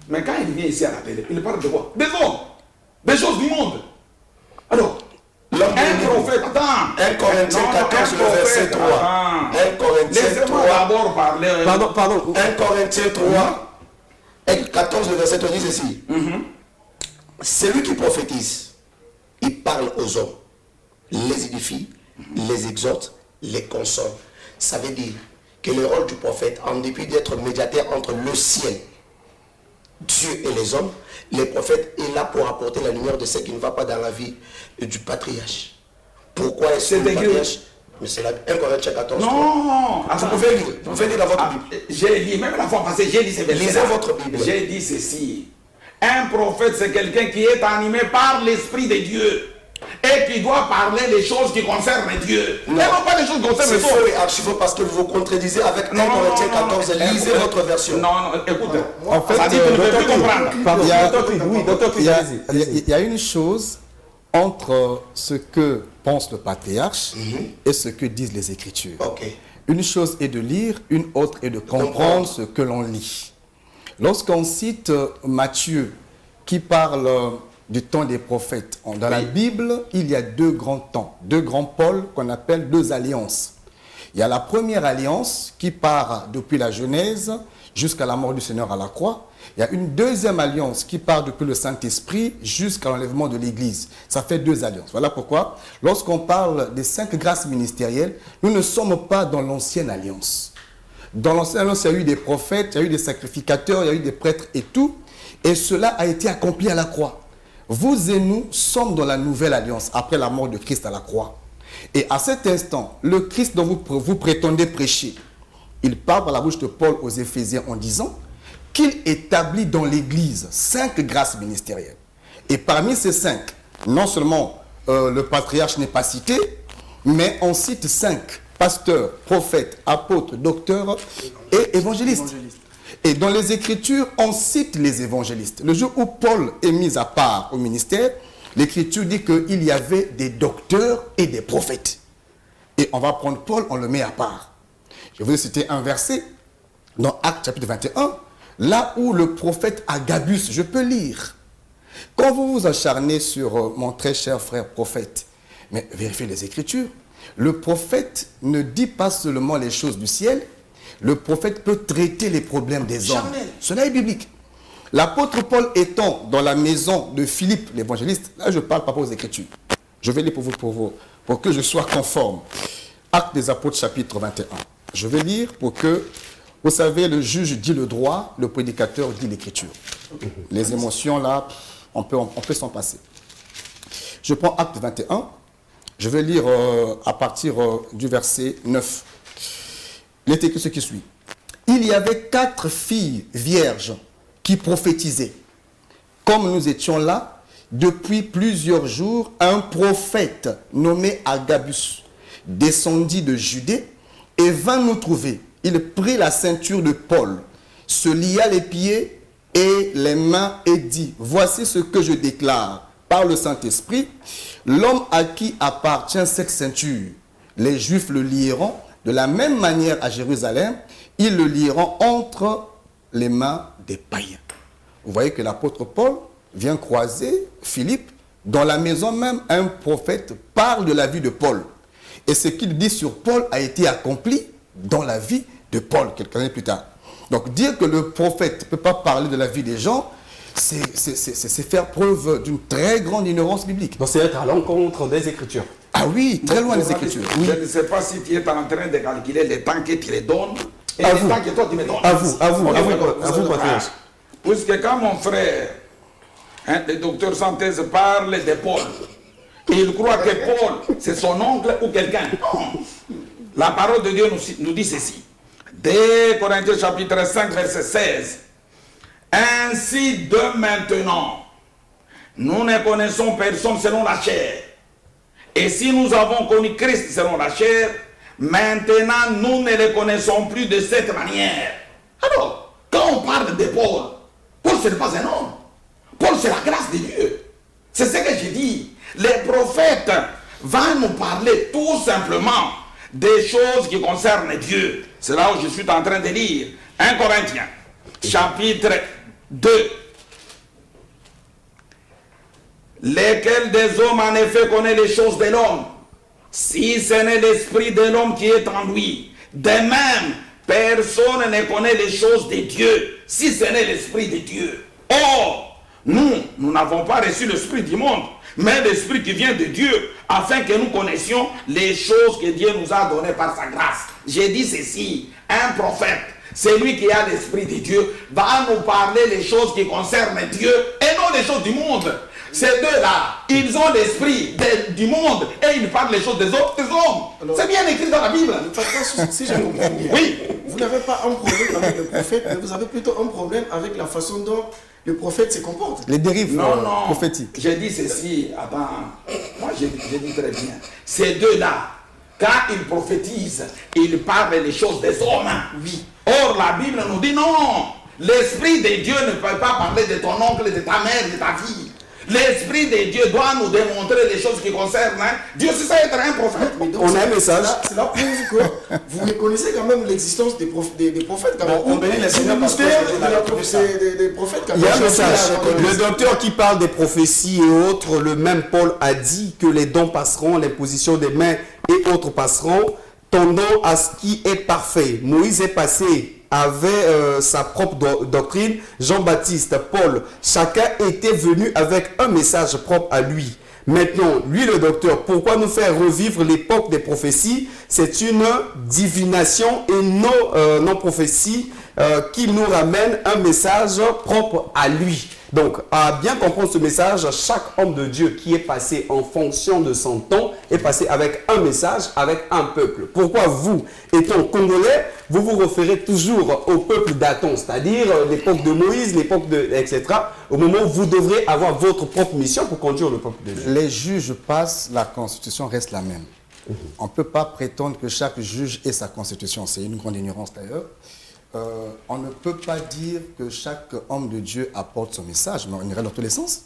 [SPEAKER 2] Mais quand il vient ici à la télé, il parle de quoi? Des hommes, des choses du monde. Alors, un prophète, attends.
[SPEAKER 5] 1 Corinthiens 14, le verset 3. 1 Corinthiens 3.
[SPEAKER 2] Laissez-moi d'abord parler.
[SPEAKER 5] Pardon. 1 Corinthiens 3, et 14, le verset 3 dit ceci. Celui qui prophétise, il parle aux hommes, les édifie, les exhorte, les console. Ça veut dire que le rôle du prophète, en dépit d'être médiateur entre le ciel, Dieu et les hommes, le prophète est là pour apporter la lumière de ce qui ne va pas dans la vie du patriarche. Pourquoi est-ce que le patriarche... Mais c'est la 1 Corinthiens 14.
[SPEAKER 2] Non,
[SPEAKER 5] vous pouvez lire dans votre Bible.
[SPEAKER 2] J'ai lu, même la fois passée, j'ai lu ces versets.
[SPEAKER 5] Lisez votre Bible.
[SPEAKER 2] J'ai dit ceci. Un prophète, c'est quelqu'un qui est animé par l'Esprit de Dieu et qui doit parler les choses qui concernent Dieu. Non, pas les choses qui concernent
[SPEAKER 5] Dieu. C'est archivo parce que vous vous contredisez avec 1 Corinthiens 14. Lisez votre version.
[SPEAKER 2] Non, écoute.
[SPEAKER 6] En fait,
[SPEAKER 2] ça dit que vous ne pouvez plus comprendre.
[SPEAKER 6] Il y a une chose entre ce que pense le patriarche et ce que disent les Écritures. Une chose est de lire, une autre est de comprendre ce que l'on lit. Lorsqu'on cite Matthieu qui parle du temps des prophètes, dans la Bible, il y a deux grands temps, deux grands pôles qu'on appelle deux alliances. Il y a la première alliance qui part depuis la Genèse jusqu'à la mort du Seigneur à la croix. Il y a une deuxième alliance qui part depuis le Saint-Esprit jusqu'à l'enlèvement de l'Église. Ça fait deux alliances. Voilà pourquoi, lorsqu'on parle des 5 grâces ministérielles, nous ne sommes pas dans l'ancienne alliance. Dans l'ancienne alliance, il y a eu des prophètes, il y a eu des sacrificateurs, il y a eu des prêtres et tout. Et cela a été accompli à la croix. Vous et nous sommes dans la nouvelle alliance après la mort de Christ à la croix. Et à cet instant, le Christ dont vous prétendez prêcher, il parle par la bouche de Paul aux Éphésiens en disant qu'il établit dans l'Église 5 grâces ministérielles. Et parmi ces 5, non seulement le patriarche n'est pas cité, mais on cite 5 pasteurs, prophètes, apôtres, docteurs et évangélistes. Et dans les Écritures, on cite les évangélistes. Le jour où Paul est mis à part au ministère, l'Écriture dit qu'il y avait des docteurs et des prophètes. Et on va prendre Paul, on le met à part. Je vais vous citer un verset dans Actes chapitre 21, là où le prophète Agabus, je peux lire. Quand vous vous acharnez sur mon très cher frère prophète, mais vérifiez les Écritures, le prophète ne dit pas seulement les choses du ciel, le prophète peut traiter les problèmes des hommes. Cela est biblique. L'apôtre Paul étant dans la maison de Philippe, l'évangéliste, là je parle pas aux Écritures. Je vais lire pour vous, pour que je sois conforme. Actes des apôtres chapitre 21. Je vais lire pour que, vous savez, le juge dit le droit, le prédicateur dit l'Écriture. Les émotions là, on peut s'en passer. Je prends Acte 21. Je vais lire à partir du verset 9. Il est écrit ce qui suit. Il y avait 4 filles vierges qui prophétisaient. Comme nous étions là, depuis plusieurs jours, un prophète nommé Agabus descendit de Judée et vint nous trouver. Il prit la ceinture de Paul, se lia les pieds et les mains et dit, voici ce que je déclare par le Saint-Esprit, l'homme à qui appartient cette ceinture, les Juifs le lieront de la même manière à Jérusalem, ils le lieront entre les mains des païens. Vous voyez que l'apôtre Paul vient croiser Philippe. Dans la maison même, un prophète parle de la vie de Paul. Et ce qu'il dit sur Paul a été accompli dans la vie de Paul, quelques années plus tard. Donc dire que le prophète ne peut pas parler de la vie des gens, c'est faire preuve d'une très grande ignorance biblique.
[SPEAKER 1] Donc c'est être à l'encontre des Écritures.
[SPEAKER 6] Ah oui, très loin des Écritures. Oui.
[SPEAKER 2] Je ne sais pas si tu es en train de calculer le temps que tu les donnes et
[SPEAKER 6] À
[SPEAKER 2] le
[SPEAKER 6] vous.
[SPEAKER 2] temps que toi tu me donnes.
[SPEAKER 6] À vous, patriarche.
[SPEAKER 2] Puisque quand mon frère, le docteur Santhèse, parle de Paul, et il croit que Paul, c'est son oncle ou quelqu'un. Non. La parole de Dieu nous dit ceci. 2 Corinthiens chapitre 5, verset 16. Ainsi de maintenant, nous ne connaissons personne selon la chair. Et si nous avons connu Christ selon la chair, maintenant nous ne le connaissons plus de cette manière. Alors, quand on parle de Paul, Paul ce n'est pas un homme. Paul c'est la grâce de Dieu. C'est ce que j'ai dit. Les prophètes vont nous parler tout simplement des choses qui concernent Dieu. C'est là où je suis en train de lire 1 Corinthiens, chapitre 2. Lesquels des hommes en effet connaissent les choses de l'homme, si ce n'est l'esprit de l'homme qui est en lui. De même, personne ne connaît les choses de Dieu, si ce n'est l'esprit de Dieu. Or, nous n'avons pas reçu l'esprit du monde, mais l'esprit qui vient de Dieu, afin que nous connaissions les choses que Dieu nous a données par sa grâce. J'ai dit ceci, un prophète, celui qui a l'esprit de Dieu, va nous parler les choses qui concernent Dieu et non les choses du monde. Ces deux-là, ils ont l'esprit du monde et ils parlent les choses des hommes. C'est bien écrit dans la Bible.
[SPEAKER 4] Si je comprends bien,
[SPEAKER 2] oui.
[SPEAKER 4] Vous n'avez pas un problème avec le prophète, mais vous avez plutôt un problème avec la façon dont le prophète se comporte.
[SPEAKER 6] Les dérives
[SPEAKER 2] non,
[SPEAKER 6] prophétiques.
[SPEAKER 2] J'ai dit ceci, attends, moi j'ai dit très bien. Ces deux-là, quand ils prophétisent, ils parlent les choses des hommes.
[SPEAKER 4] Oui.
[SPEAKER 2] Or, la Bible nous dit non. L'Esprit de Dieu ne peut pas parler de ton oncle, de ta mère, de ta fille. L'Esprit de Dieu doit nous démontrer les choses qui concernent Dieu. C'est ça être un prophète.
[SPEAKER 1] On a un message.
[SPEAKER 4] Cela prouve que vous reconnaissez quand même l'existence des prophètes. Quand même.
[SPEAKER 5] On bénit les Seigneurs parce que
[SPEAKER 4] des prophètes.
[SPEAKER 1] Il y a un message. Le docteur qui parle des prophéties et autres, le même Paul a dit que les dons passeront, les positions des mains et autres passeront, tendant à ce qui est parfait. Moïse est passé, avait sa propre doctrine. Jean-Baptiste, Paul, chacun était venu avec un message propre à lui. Maintenant, lui le docteur, pourquoi nous faire revivre l'époque des prophéties? C'est une divination et non prophétie qui nous ramène un message propre à lui. Donc, à bien comprendre ce message, chaque homme de Dieu qui est passé en fonction de son temps est passé avec un message, avec un peuple. Pourquoi vous, étant congolais, vous vous référez toujours au peuple d'Athon, c'est-à-dire l'époque de Moïse, l'époque de... etc. Au moment où vous devrez avoir votre propre mission pour conduire le peuple de Dieu.
[SPEAKER 6] Les juges passent, la constitution reste la même. On ne peut pas prétendre que chaque juge ait sa constitution. C'est une grande ignorance d'ailleurs. On ne peut pas dire que chaque homme de Dieu apporte son message, mais on irait dans tous les sens.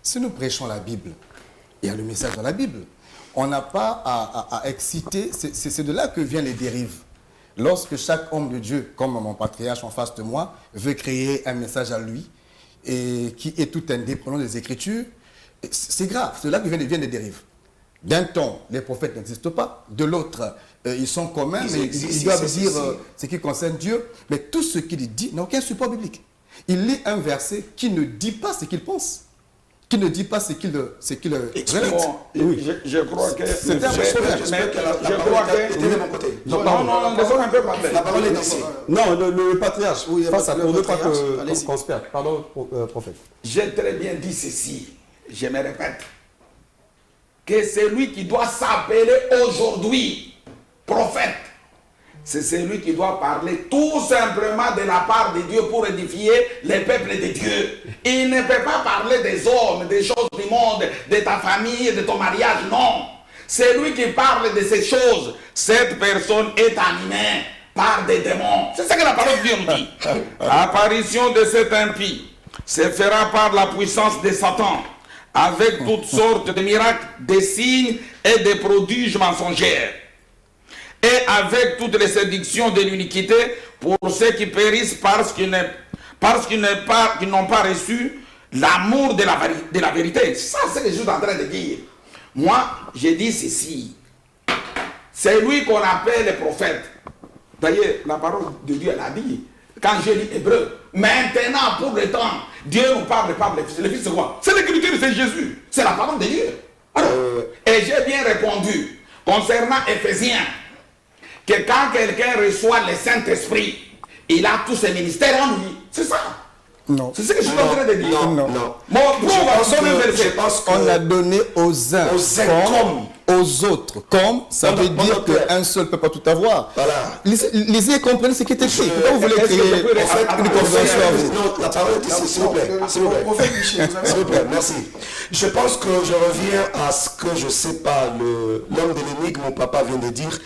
[SPEAKER 6] Si nous prêchons la Bible, il y a le message dans la Bible. On n'a pas à exciter, c'est de là que viennent les dérives. Lorsque chaque homme de Dieu, comme mon patriarche en face de moi, veut créer un message à lui, et qui est tout indépendant des Écritures, c'est grave, c'est de là que viennent les dérives. D'un temps, les prophètes n'existent pas. De l'autre, ils sont communs, mais ils doivent dire ce qui concerne Dieu. Mais tout ce qu'il dit n'a aucun support biblique. Il lit un verset qui ne dit pas ce qu'il pense, qui ne dit pas ce qu'il relate.
[SPEAKER 2] Oui. Je crois que...
[SPEAKER 6] C'est un problème.
[SPEAKER 2] Je crois que... Non, laissons un peu parler.
[SPEAKER 5] La parole est ici.
[SPEAKER 1] Non, le patriarche,
[SPEAKER 4] Oui,
[SPEAKER 1] face à
[SPEAKER 4] le
[SPEAKER 1] pour ne pas
[SPEAKER 4] patriarche,
[SPEAKER 1] qu'on se perde. Pardon, prophète.
[SPEAKER 2] J'ai très bien dit ceci, je me répète, que celui qui doit s'appeler aujourd'hui prophète, c'est celui qui doit parler tout simplement de la part de Dieu pour édifier les peuples de Dieu. Il ne peut pas parler des hommes, des choses du monde, de ta famille, de ton mariage, non. Celui qui parle de ces choses, cette personne est animée par des démons. C'est ce que la parole de Dieu nous dit. L'apparition de cet impie se fera par la puissance de Satan, avec toutes sortes de miracles, des signes et des prodiges mensongers, et avec toutes les séductions de l'iniquité pour ceux qui périssent parce qu'ils n'ont pas reçu l'amour de la vérité. Ça, c'est ce que je suis en train de dire. Moi, j'ai dit ceci. C'est lui qu'on appelle le prophète. D'ailleurs, la parole de Dieu, elle a dit, quand je lis Hébreu, maintenant, pour le temps, Dieu nous parle par le Fils. Le Fils, c'est quoi? C'est l'écriture, c'est Jésus. C'est la parole de Dieu. Alors, et j'ai bien répondu concernant Éphésiens que quand quelqu'un reçoit le Saint-Esprit, il a tous ses ministères en lui. C'est ça.
[SPEAKER 6] Non.
[SPEAKER 2] C'est ce que je suis en train de dire.
[SPEAKER 6] Non.
[SPEAKER 5] Je pense
[SPEAKER 6] qu'on a donné aux uns comme aux autres. Comme, ça veut dire qu'un seul ne peut pas tout avoir.
[SPEAKER 5] Voilà.
[SPEAKER 6] Lisez et comprenez ce qui est écrit. Pourquoi vous voulez créer une conversation à vous?
[SPEAKER 5] Non, la parole est ici, s'il vous plaît. S'il vous plaît, merci. Je pense que je reviens à ce que je sais pas, l'homme de l'énigme, mon papa vient de dire.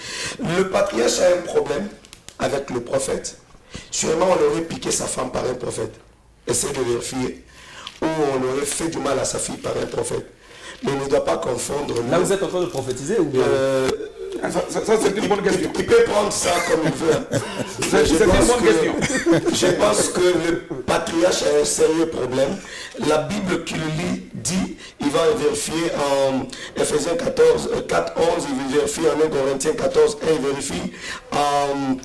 [SPEAKER 5] Le patriarche a un problème avec le prophète. Sûrement, on aurait piqué sa femme par un prophète. Essaye de vérifier. Ou on aurait fait du mal à sa fille par un prophète. Mais on ne doit pas confondre.
[SPEAKER 1] Là, vous êtes en train de prophétiser ou bien
[SPEAKER 2] Ça, c'est une bonne question.
[SPEAKER 5] Il peut prendre ça comme il veut.
[SPEAKER 2] C'est une bonne question.
[SPEAKER 5] Je pense que le patriarche a un sérieux problème. La Bible qu'il lit dit, il va vérifier en Ephésiens 14, 4, 11, il vérifie en 1 Corinthiens 14, 1, il vérifie en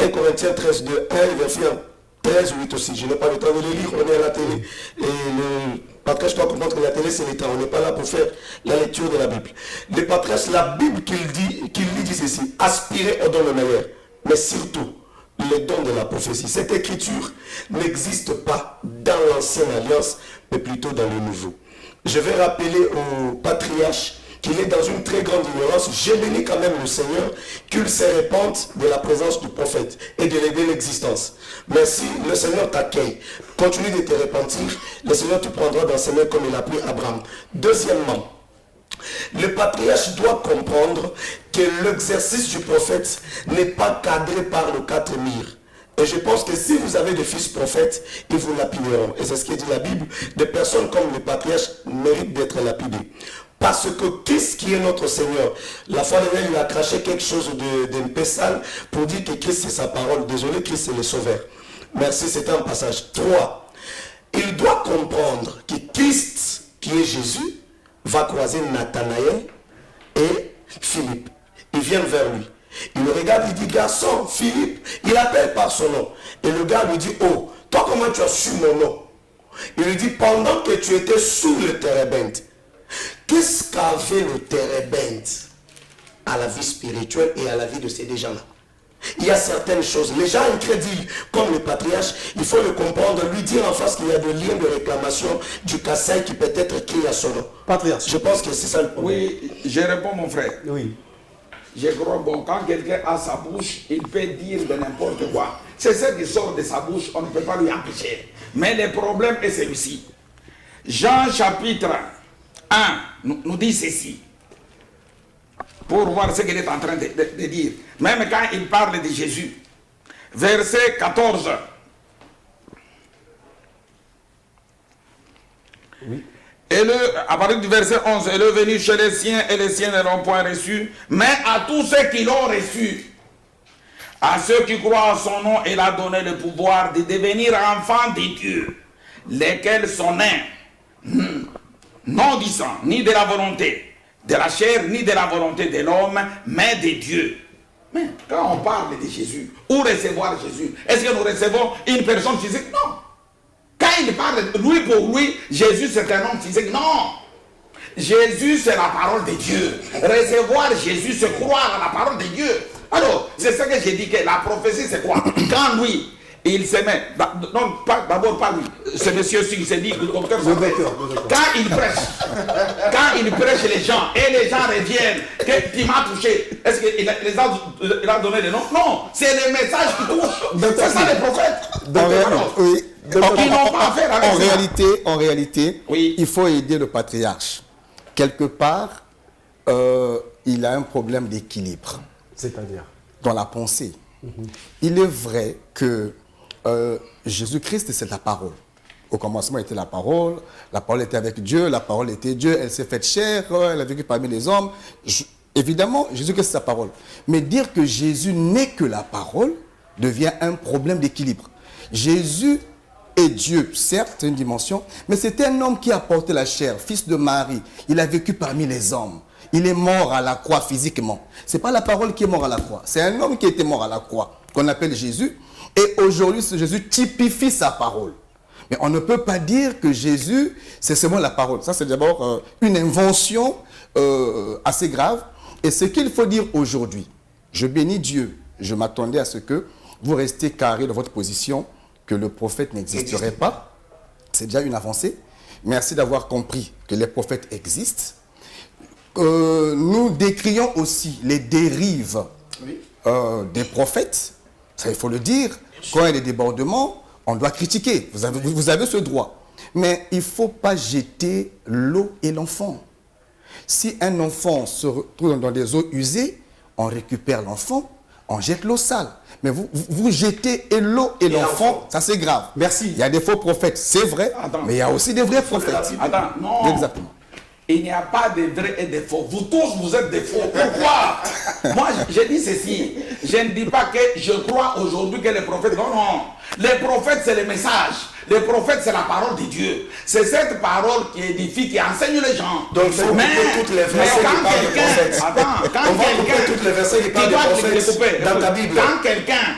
[SPEAKER 5] 1 Corinthiens 13, 2, 1, il vérifie en 13, 8 aussi. Je n'ai pas le temps de le lire, on est à la télé. Et le patriarche doit comprendre que la télé c'est l'État, on n'est pas là pour faire la lecture de la Bible. Le patriarche, la Bible qu'il lit ceci, aspirez au don le meilleur, mais surtout le don de la prophétie. Cette écriture n'existe pas dans l'ancienne alliance, mais plutôt dans le nouveau. Je vais rappeler au patriarche qu'il est dans une très grande ignorance. J'ai béni quand même le Seigneur qu'il se répande de la présence du prophète et de l'aider l'existence. Mais si le Seigneur t'accueille, continue de te repentir, le Seigneur te prendra dans ses mains comme il a pris Abraham. Deuxièmement, le patriarche doit comprendre que l'exercice du prophète n'est pas cadré par le 4 murs. Et je pense que si vous avez des fils prophètes, ils vous lapideront. Et c'est ce que dit la Bible. Des personnes comme le patriarche méritent d'être lapidées. Parce que Christ qui est notre Seigneur, la fois dernière il a craché quelque chose d'un peu sale pour dire que Christ c'est sa parole. Désolé, Christ c'est le sauveur. Merci, c'était un passage. 3. Il doit comprendre que Christ qui est Jésus va croiser Nathanaël et Philippe. Il vient vers lui. Il le regarde, il dit, garçon, Philippe, il appelle par son nom. Et le gars lui dit, oh, toi comment tu as su mon nom? Il lui dit, pendant que tu étais sous le térébinthe, qu'est-ce qu'avait le térébinthe à la vie spirituelle et à la vie de ces gens-là? Il y a certaines choses, les gens incrédules, comme le patriarche, il faut le comprendre, lui dire en face qu'il y a des liens de réclamation du Kassai qui peut être écrit à son nom.
[SPEAKER 1] Patriarche.
[SPEAKER 5] Je pense que c'est ça le problème.
[SPEAKER 2] Oui, je réponds mon frère.
[SPEAKER 1] Oui.
[SPEAKER 2] Je crois, bon, quand quelqu'un a sa bouche, il peut dire de n'importe quoi. C'est ce qui sort de sa bouche, on ne peut pas lui empêcher. Mais le problème est celui-ci. Jean chapitre 1 nous dit ceci. Pour voir ce qu'il est en train de dire. Même quand il parle de Jésus. Verset 14.
[SPEAKER 1] Oui.
[SPEAKER 2] À partir du verset 11, elle est venue chez les siens et les siens ne l'ont point reçu, mais à tous ceux qui l'ont reçu, à ceux qui croient en son nom, il a donné le pouvoir de devenir enfants de Dieu, lesquels sont nés, non du sang, ni de la volonté de la chair, ni de la volonté de l'homme, mais de Dieu. Mais quand on parle de Jésus, où recevoir Jésus, est-ce que nous recevons une personne physique? Non. Quand il parle, lui pour lui, Jésus c'est un homme physique. Non. Jésus c'est la parole de Dieu. Recevoir Jésus c'est croire à la parole de Dieu. Alors, c'est ça que j'ai dit, que la prophétie c'est quoi? Quand lui, il se met, non, d'abord pas lui, ce monsieur-ci qui s'est dit, le docteur, quand il prêche les gens, et les gens reviennent, que tu m'as touché, est-ce qu'il a donné le nom? Non, c'est le message qui touche. C'est ça les prophètes.
[SPEAKER 6] Oui.
[SPEAKER 2] Ils n'ont pas affaire avec ça.
[SPEAKER 6] En réalité,
[SPEAKER 2] oui.
[SPEAKER 6] Il faut aider le patriarche. Quelque part, il a un problème d'équilibre.
[SPEAKER 1] C'est-à-dire
[SPEAKER 6] dans la pensée. Il est vrai que Jésus-Christ, c'est la parole. Au commencement était la parole était avec Dieu, la parole était Dieu, elle s'est faite chair, elle a vécu parmi les hommes. Évidemment, Jésus-Christ, c'est sa parole. Mais dire que Jésus n'est que la parole devient un problème d'équilibre. Jésus est Dieu, certes, c'est une dimension, mais c'est un homme qui a porté la chair, fils de Marie. Il a vécu parmi les hommes. Il est mort à la croix physiquement. Ce n'est pas la parole qui est mort à la croix. C'est un homme qui était mort à la croix, qu'on appelle Jésus. Et aujourd'hui, ce Jésus typifie sa parole. Mais on ne peut pas dire que Jésus, c'est seulement la parole. Ça, c'est d'abord une invention assez grave. Et ce qu'il faut dire aujourd'hui, je bénis Dieu, je m'attendais à ce que vous restiez carré dans votre position, que le prophète n'existerait pas. C'est déjà une avancée. Merci d'avoir compris que les prophètes existent. Nous décrions aussi les dérives des prophètes. Ça, il faut le dire. Quand il y a des débordements, on doit critiquer. Vous avez ce droit. Mais il ne faut pas jeter l'eau et l'enfant. Si un enfant se retrouve dans des eaux usées, on récupère l'enfant, on jette l'eau sale. Mais vous jetez l'eau et l'enfant, ça c'est grave.
[SPEAKER 1] Merci.
[SPEAKER 6] Il y a des faux prophètes, c'est vrai, mais il y a aussi des vrais prophètes.
[SPEAKER 2] Attends, non.
[SPEAKER 6] Exactement.
[SPEAKER 2] Il n'y a pas de vrais et de faux. Vous tous, vous êtes des faux. Pourquoi? Moi, je dis ceci. Je ne dis pas que je crois aujourd'hui que les prophètes... Non, non. Les prophètes, c'est le message. Les prophètes, c'est la parole de Dieu. C'est cette parole qui édifie, qui enseigne les gens.
[SPEAKER 5] Donc, il faut couper toutes les versets qui parlent des prophètes.
[SPEAKER 2] Attends, quand
[SPEAKER 5] on va couper toutes les versets qui parlent des prophètes dans ta Bible.
[SPEAKER 2] Quand quelqu'un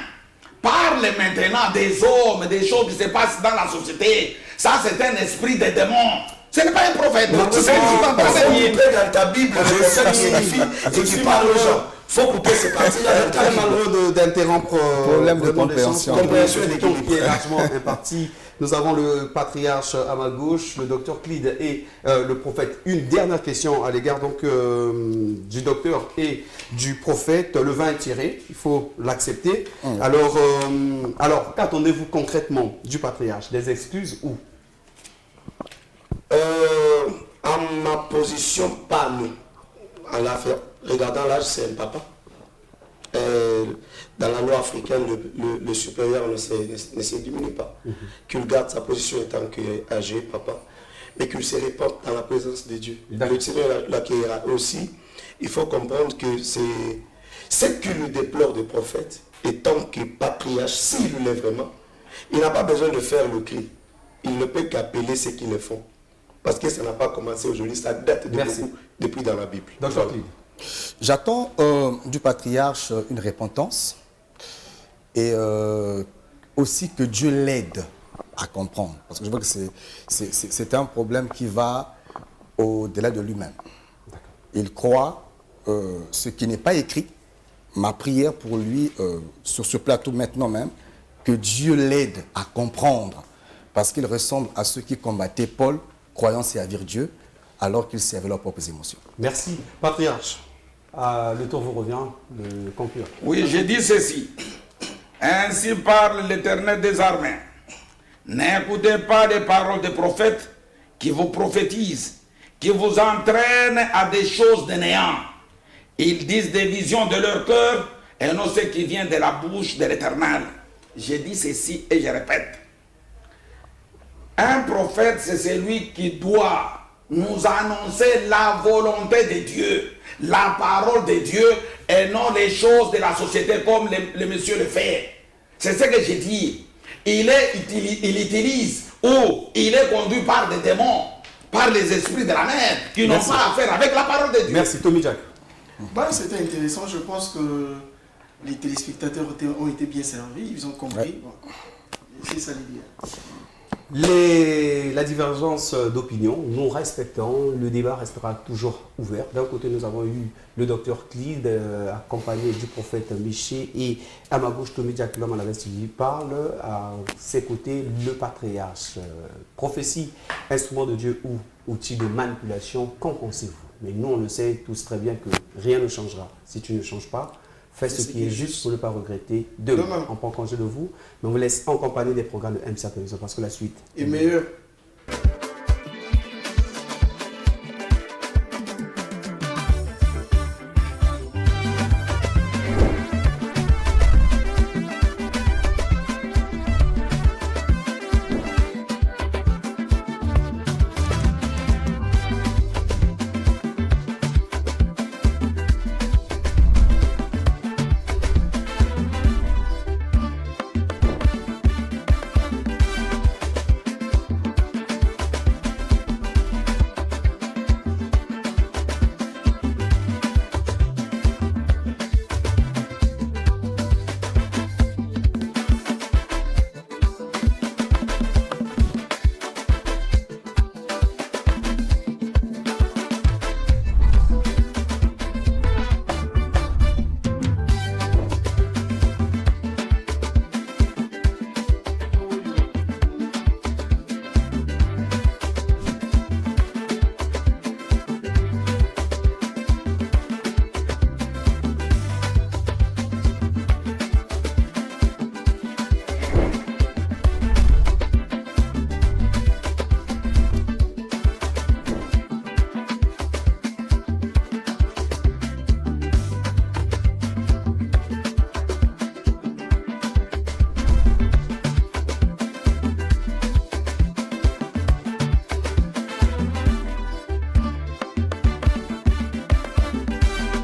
[SPEAKER 2] parle maintenant des hommes, des choses qui se passent dans la société, ça, c'est un esprit de démon. Ce n'est pas un prophète.
[SPEAKER 5] Il faut couper dans ta Bible les versets qui édifient et qui parlent aux gens. Il faut couper ces parties-là.
[SPEAKER 1] Très malheureux d'interrompre
[SPEAKER 6] problème de compréhension.
[SPEAKER 1] Compréhension et d'équipe qui est largement imparti. Nous avons le patriarche à ma gauche, le docteur Clyde et le prophète. Une dernière question à l'égard donc du docteur et du prophète. Le vin est tiré, il faut l'accepter. Alors qu'attendez-vous concrètement du patriarche? Des excuses ou?
[SPEAKER 5] À ma position, pas nous. En l'affaire, regardant l'âge, c'est un papa. Dans la loi africaine, le supérieur ne se diminue pas. Qu'il garde sa position étant âgé, papa, mais qu'il se répande dans la présence de Dieu. Le Seigneur l'accueillera aussi. Il faut comprendre que c'est ce qu'il déplore des prophètes, étant que patriarche, s'il l'est vraiment, il n'a pas besoin de faire le cri. Il ne peut qu'appeler ceux qui le font. Parce que ça n'a pas commencé aujourd'hui, ça date de beaucoup, depuis dans la Bible.
[SPEAKER 6] J'attends du patriarche une repentance et aussi que Dieu l'aide à comprendre. Parce que je vois que c'est un problème qui va au-delà de lui-même. Il croit ce qui n'est pas écrit. Ma prière pour lui, sur ce plateau maintenant même, que Dieu l'aide à comprendre. Parce qu'il ressemble à ceux qui combattaient Paul, croyant servir Dieu, alors qu'ils servaient leurs propres émotions.
[SPEAKER 1] Merci. Patriarche, le tour vous revient de conclure.
[SPEAKER 2] Oui, je dis ceci. Ainsi parle l'Éternel des armées. N'écoutez pas les paroles des prophètes qui vous prophétisent, qui vous entraînent à des choses de néant. Ils disent des visions de leur cœur et non ce qui vient de la bouche de l'Éternel. Je dis ceci et je répète. Un prophète, c'est celui qui doit nous annoncer la volonté de Dieu, la parole de Dieu et non les choses de la société comme le monsieur le fait. C'est ce que j'ai dit. Il utilise ou il est conduit par des démons, par les esprits de la mer qui n'ont pas à faire avec la parole de Dieu.
[SPEAKER 1] Merci, Tommy Jack.
[SPEAKER 4] C'était intéressant. Je pense que les téléspectateurs ont été bien servis. Ils ont compris. Bon, c'est ça l'idée.
[SPEAKER 1] La divergence d'opinion, nous respectons, le débat restera toujours ouvert. D'un côté, nous avons eu le docteur Clyde, accompagné du prophète Miché, et à ma gauche, Tommy Jack, l'homme à la veste qui parle, à ses côtés, le patriarche. Prophétie, instrument de Dieu ou outil de manipulation, qu'en pensez-vous? Mais nous, on le sait tous très bien que rien ne changera si tu ne changes pas. Faites ce qui est juste pour ne pas regretter demain. On prend congé de vous, mais on vous laisse en compagnie des programmes de MCA Télévision parce que la suite
[SPEAKER 4] est meilleure.